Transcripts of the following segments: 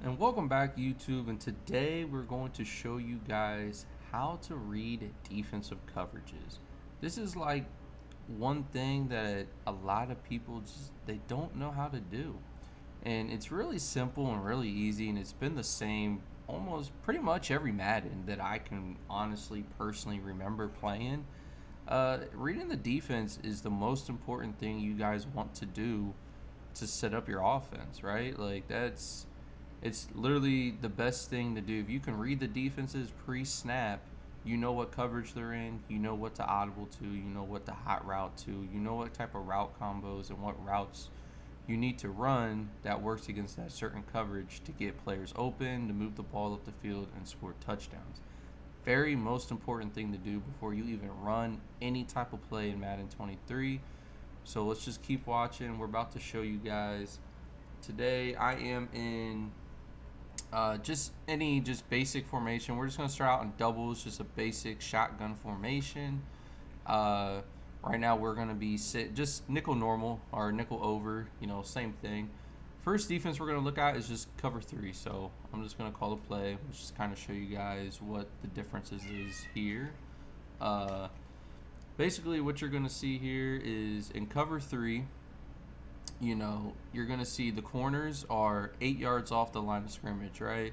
And welcome back, YouTube, and today we're going to show you guys how to read defensive coverages. This is like one thing that a lot of people just they don't know how to do. And it's really simple and really easy, and it's been the same almost pretty much every Madden that I can honestly personally remember playing. Reading the defense is the most important thing you guys want to do to set up your offense, right? Like it's literally the best thing to do. If you can read the defenses pre-snap, you know what coverage they're in, you know what to audible to, you know what to hot route to, you know what type of route combos and what routes you need to run that works against that certain coverage to get players open, to move the ball up the field and score touchdowns. Very most important thing to do before you even run any type of play in Madden 23. So let's just keep watching. We're about to show you guys. Today I am in just basic formation. We're just gonna start out in doubles, just a basic shotgun formation. Uh, right now we're gonna be just nickel normal or nickel over. Same thing. First defense we're gonna look at is just cover three. So I'm just gonna call a play, which just kind of show you guys what the differences is here. Basically, what you're gonna see here is in cover three. You're going to see the corners are 8 yards off the line of scrimmage, right?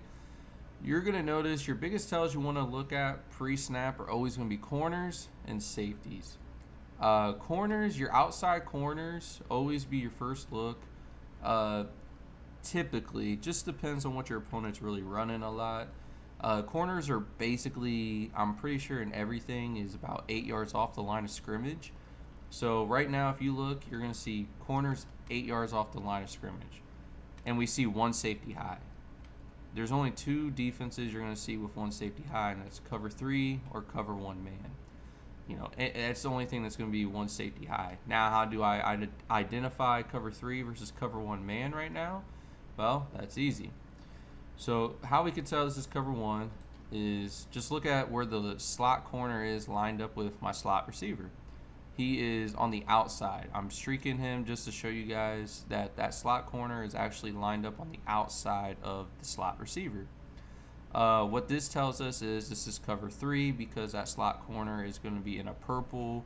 You're going to notice your biggest tells you want to look at pre-snap are always going to be corners and safeties. Corners, your outside corners, always be your first look. Typically, just depends on what your opponent's really running a lot. Corners are basically, I'm pretty sure in everything, is about 8 yards off the line of scrimmage. So right now, if you look, you're going to see corners 8 yards off the line of scrimmage. And we see one safety high. There's only two defenses you're going to see with one safety high, and that's cover three or cover one man. That's the only thing that's going to be one safety high. Now, how do I identify cover three versus cover one man right now? Well, that's easy. So how we can tell this is cover one is just look at where the slot corner is lined up with my slot receiver. He is on the outside. I'm streaking him just to show you guys that slot corner is actually lined up on the outside of the slot receiver. What this tells us is this is cover three because that slot corner is going to be in a purple,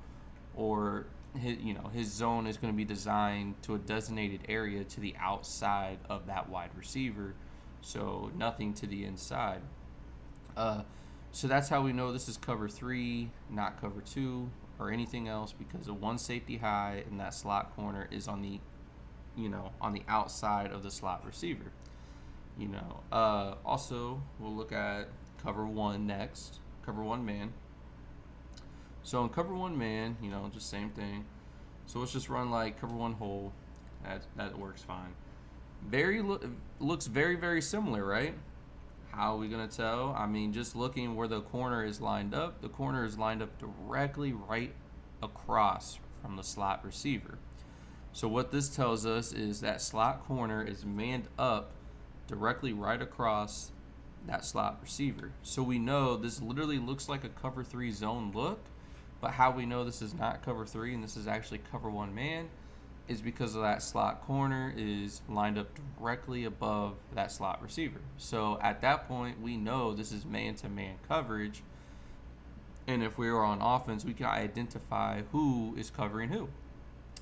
or his zone is going to be designed to a designated area to the outside of that wide receiver, so nothing to the inside. So that's how we know this is cover three, not cover two or anything else, because the one safety high and that slot corner is on the outside of the slot receiver. Also we'll look at cover one next, cover one man. So in cover one man, just same thing. So let's just run like cover one hole. That works fine. Looks very, very similar, right? How are we going to tell? I mean, just looking where the corner is lined up. The corner is lined up directly right across from the slot receiver. So what this tells us is that slot corner is manned up directly right across that slot receiver. So we know this literally looks like a cover three zone look, but how we know this is not cover three and this is actually cover one man is because of that slot corner is lined up directly above that slot receiver. So at that point, we know this is man-to-man coverage. And if we were on offense, we can identify who is covering who.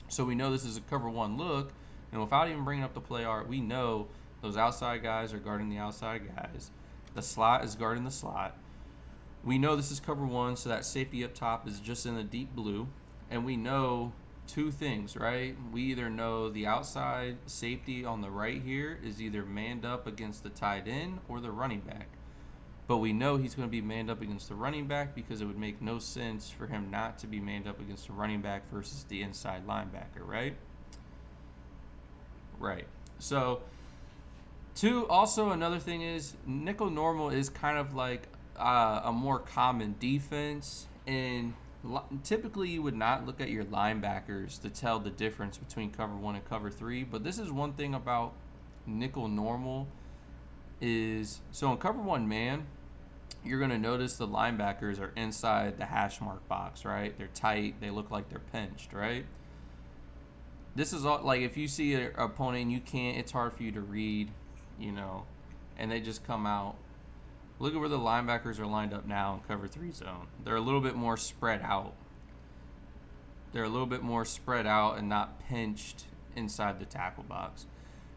So we know this is a cover one look. And without even bringing up the play art, we know those outside guys are guarding the outside guys. The slot is guarding the slot. We know this is cover one, so that safety up top is just in the deep blue. And we know two things, right? We either know the outside safety on the right here is either manned up against the tight end or the running back. But we know he's going to be manned up against the running back because it would make no sense for him not to be manned up against the running back versus the inside linebacker, right? Right. So, also another thing is nickel normal is kind of like a more common defense, and typically you would not look at your linebackers to tell the difference between cover one and cover three, but this is one thing about nickel normal is, so in cover one man, you're going to notice the linebackers are inside the hash mark box, right? They're tight, they look like they're pinched, right? This is all, like if you see an opponent and it's hard for you to read, and they just come out. Look at where the linebackers are lined up now in cover 3 zone. They're a little bit more spread out. They're a little bit more spread out and not pinched inside the tackle box.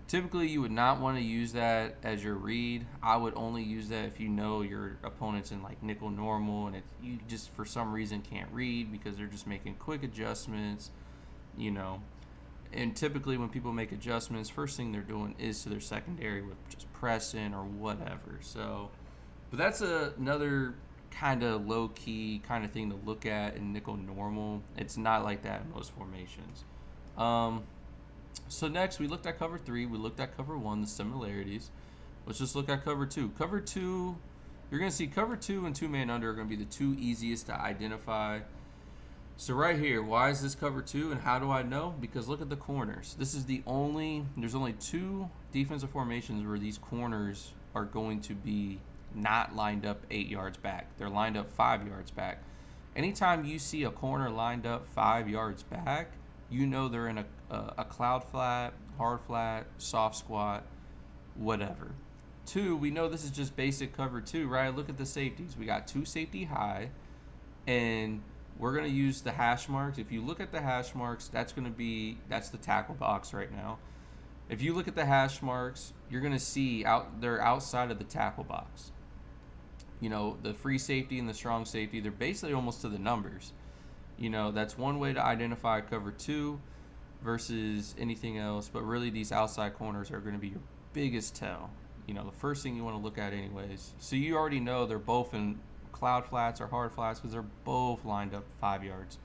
Typically, you would not want to use that as your read. I would only use that if you know your opponent's in like nickel normal and you just for some reason can't read because they're just making quick adjustments, you know. And typically when people make adjustments, first thing they're doing is to their secondary with just pressing or whatever. So, but that's another kind of low-key kind of thing to look at in nickel normal. It's not like that in most formations. So next, we looked at cover 3. We looked at cover 1, the similarities. Let's just look at cover 2. Cover 2, you're going to see cover 2 and 2-man under are going to be the two easiest to identify. So right here, why is this cover 2 and how do I know? Because look at the corners. There's only 2 defensive formations where these corners are going to be not lined up 8 yards back. They're lined up 5 yards back. Anytime you see a corner lined up 5 yards back, you know they're in a cloud flat, hard flat, soft squat, whatever. 2, we know this is just basic cover 2, right? Look at the safeties. We got 2 safety high, and we're going to use the hash marks. If you look at the hash marks, that's the tackle box right now. If you look at the hash marks, you're going to see they're outside of the tackle box. You know, the free safety and the strong safety, they're basically almost to the numbers. You know, that's one way to identify cover 2 versus anything else. But really, these outside corners are going to be your biggest tell. You know, the first thing you want to look at anyways. So you already know they're both in cloud flats or hard flats because they're both lined up 5 yards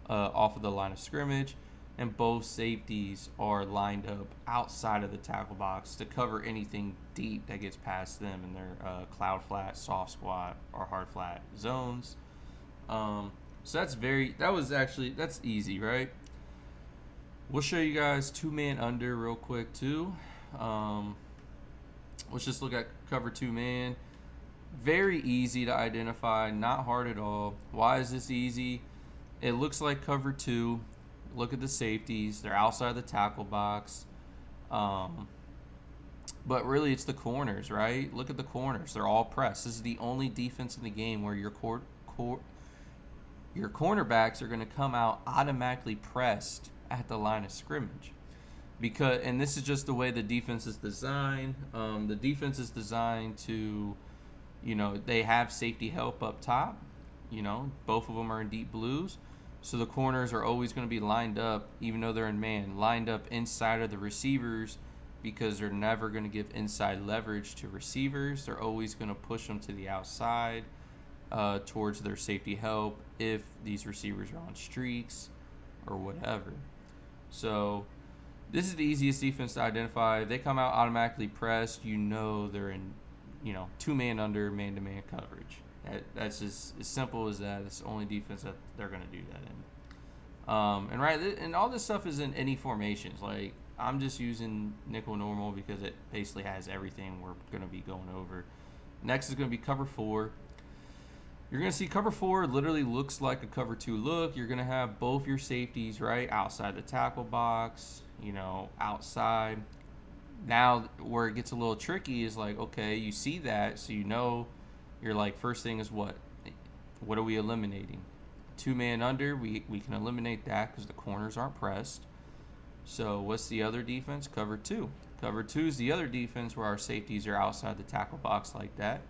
off of the line of scrimmage. And both safeties are lined up outside of the tackle box to cover anything deep that gets past them in their cloud flat, soft squat, or hard flat zones. So that's easy, right? We'll show you guys 2-man under real quick too. Let's just look at cover 2-man. Very easy to identify, not hard at all. Why is this easy? It looks like cover 2. Look at the safeties. They're outside the tackle box. But really it's the corners, right? Look at the corners. They're all pressed. This is the only defense in the game where your cornerbacks are going to come out automatically pressed at the line of scrimmage. And this is just the way the defense is designed. The defense is designed to, you know, they have safety help up top. You know, both of them are in deep blues. So the corners are always going to be lined up, even though they're in man, lined up inside of the receivers because they're never going to give inside leverage to receivers. They're always going to push them to the outside towards their safety help if these receivers are on streaks or whatever. So this is the easiest defense to identify. If they come out automatically pressed, you know they're in, you know, 2-man under, man-to-man coverage. That's just as simple as that. It's the only defense that they're going to do that in. And all this stuff is in any formations. Like, I'm just using nickel normal because it basically has everything we're going to be going over. Next is going to be cover 4. You're going to see cover 4 literally looks like a cover 2 look. You're going to have both your safeties, right, outside the tackle box, you know, outside. Now, where it gets a little tricky is like, okay, you see that, so you know. You're like, first thing is what? What are we eliminating? 2-man under, we can eliminate that because the corners aren't pressed. So what's the other defense? Cover 2. Cover 2 is the other defense where our safeties are outside the tackle box like that.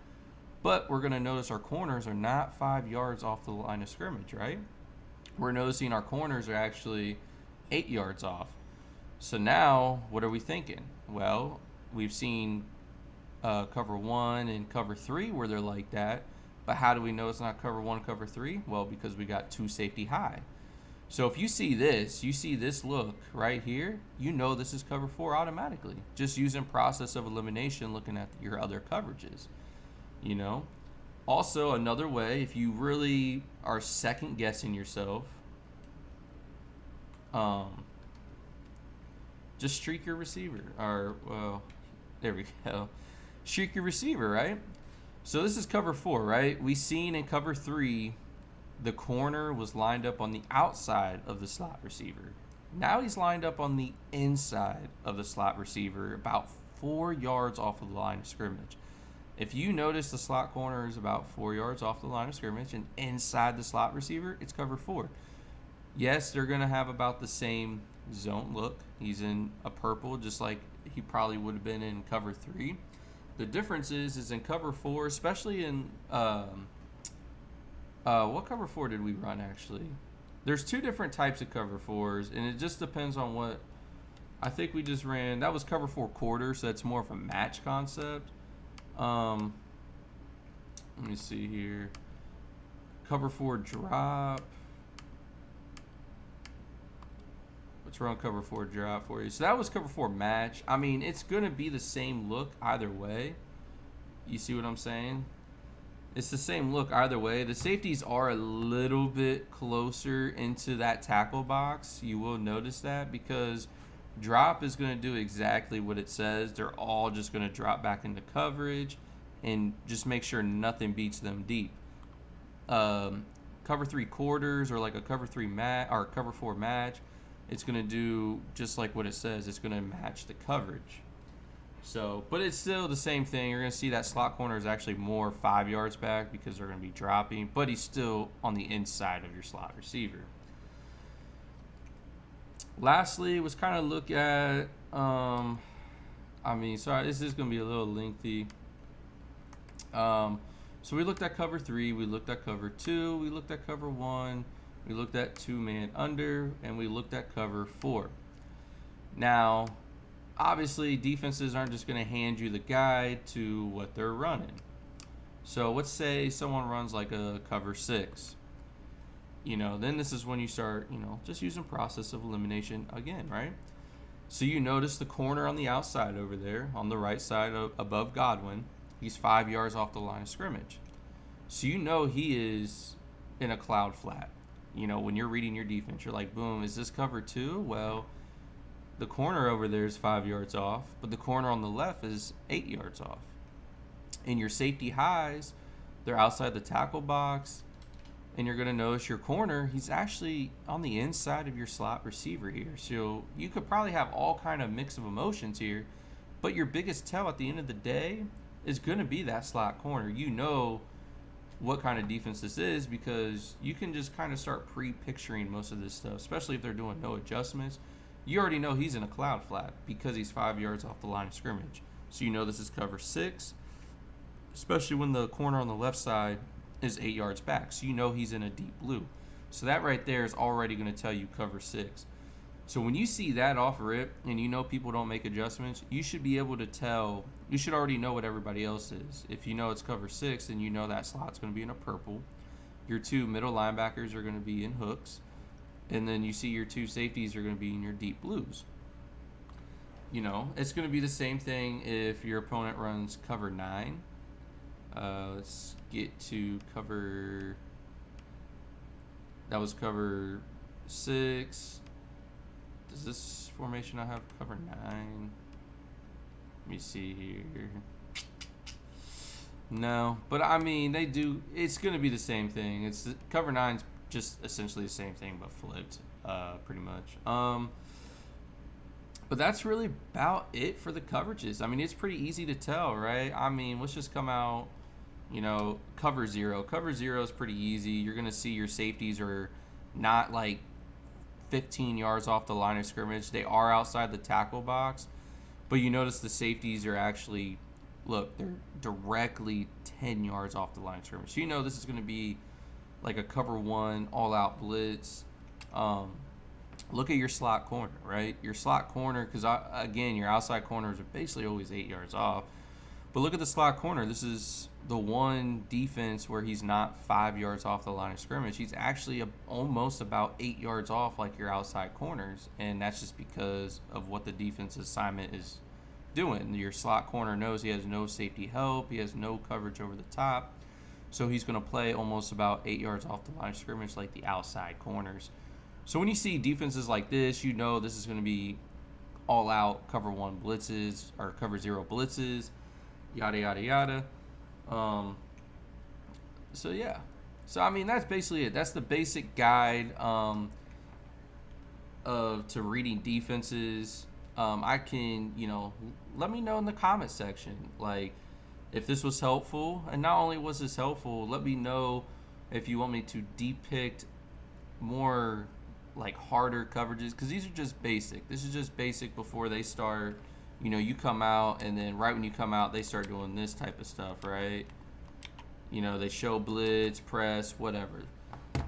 But we're going to notice our corners are not 5 yards off the line of scrimmage, right? We're noticing our corners are actually 8 yards off. So now, what are we thinking? Well, we've seen cover 1 and cover 3 where they're like that. But how do we know it's not cover 1, cover 3? Well, because we got 2 safety high. So if you see this look right here, you know this is cover 4 automatically. Just using process of elimination, looking at your other coverages, you know. Also, another way, if you really are second guessing yourself, just streak your receiver. There we go. Streak your receiver, right? So this is cover 4, right? We seen in cover 3, the corner was lined up on the outside of the slot receiver. Now he's lined up on the inside of the slot receiver, about 4 yards off of the line of scrimmage. If you notice the slot corner is about 4 yards off the line of scrimmage and inside the slot receiver, it's cover 4. Yes, they're going to have about the same zone look. He's in a purple, just like he probably would have been in cover 3. The difference is in cover 4, especially in what cover 4 did we run actually? There's 2 different types of cover 4s, and it just depends on what. I think we just ran. That was cover 4 quarter, so that's more of a match concept. Let me see here. Cover 4 drop. Let's run cover 4 drop for you. So that was cover 4 match. I mean, it's going to be the same look either way. You see what I'm saying? It's the same look either way. The safeties are a little bit closer into that tackle box. You will notice that because drop is going to do exactly what it says. They're all just going to drop back into coverage and just make sure nothing beats them deep. Cover 3 quarters or like a cover 3 match or cover 4 match, it's going to do just like what it says. It's going to match the coverage. So, but it's still the same thing. You're going to see that slot corner is actually more 5 yards back because they're going to be dropping, but he's still on the inside of your slot receiver. Lastly, was kind of look at, sorry, this is going to be a little lengthy. So we looked at cover 3, we looked at cover 2, we looked at cover 1, we looked at 2-man under, and we looked at cover 4. Now, obviously, defenses aren't just going to hand you the guide to what they're running. So let's say someone runs like a cover 6. Then this is when you start, just using process of elimination again, right? So you notice the corner on the outside over there, on the right side above Godwin. He's 5 yards off the line of scrimmage. So he is in a cloud flat. When you're reading your defense, you're like, boom, is this cover 2? Well, the corner over there is 5 yards off, but the corner on the left is 8 yards off. And your safety highs, they're outside the tackle box. And you're going to notice your corner, he's actually on the inside of your slot receiver here. So you could probably have all kind of mix of emotions here, but your biggest tell at the end of the day is going to be that slot corner. You know what kind of defense this is because you can just kind of start pre-picturing most of this stuff, especially if they're doing no adjustments. You already know he's in a cloud flat because he's 5 yards off the line of scrimmage. So this is cover 6, especially when the corner on the left side is 8 yards back. So he's in a deep blue. So that right there is already going to tell you cover 6. So when you see that off rip and people don't make adjustments, you should be able to tell, you should already know what everybody else is. If it's cover 6, then that slot's going to be in a purple. Your 2 middle linebackers are going to be in hooks. And then you see your 2 safeties are going to be in your deep blues. It's going to be the same thing if your opponent runs cover 9. Let's get to cover. That was cover 6. Does this formation I have cover 9? Let me see here. No, but they do. It's going to be the same thing. It's cover 9's just essentially the same thing but flipped, pretty much. But that's really about it for the coverages. It's pretty easy to tell, right? Let's just come out. Cover 0. Cover 0 is pretty easy. You're going to see your safeties are not like 15 yards off the line of scrimmage. They are outside the tackle box. But you notice the safeties are actually, look, they're directly 10 yards off the line of scrimmage. So this is going to be like a cover 1 all-out blitz. Look at your slot corner, right? Your slot corner, because, again, your outside corners are basically always 8 yards off. But look at the slot corner. This is the one defense where he's not 5 yards off the line of scrimmage. He's actually almost about 8 yards off like your outside corners, and that's just because of what the defense assignment is doing. Your slot corner knows he has no safety help. He has no coverage over the top, so he's going to play almost about 8 yards off the line of scrimmage like the outside corners. So when you see defenses like this, this is going to be all-out cover 1 blitzes or cover 0 blitzes, yada, yada, yada. So yeah. So that's basically it. That's the basic guide to reading defenses. I can, let me know in the comment section, like, if this was helpful. And not only was this helpful, let me know if you want me to depict more like harder coverages, because these are just basic. This is just basic before they start. You come out, and then right when you come out, they start doing this type of stuff, right? They show blitz, press, whatever.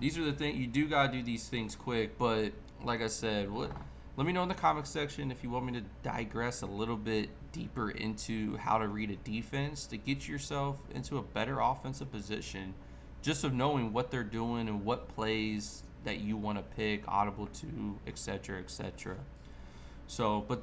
These are the things you do. Gotta do these things quick. But like I said, let me know in the comment section if you want me to digress a little bit deeper into how to read a defense to get yourself into a better offensive position, just of knowing what they're doing and what plays that you want to pick, audible to, etc., etc. So, but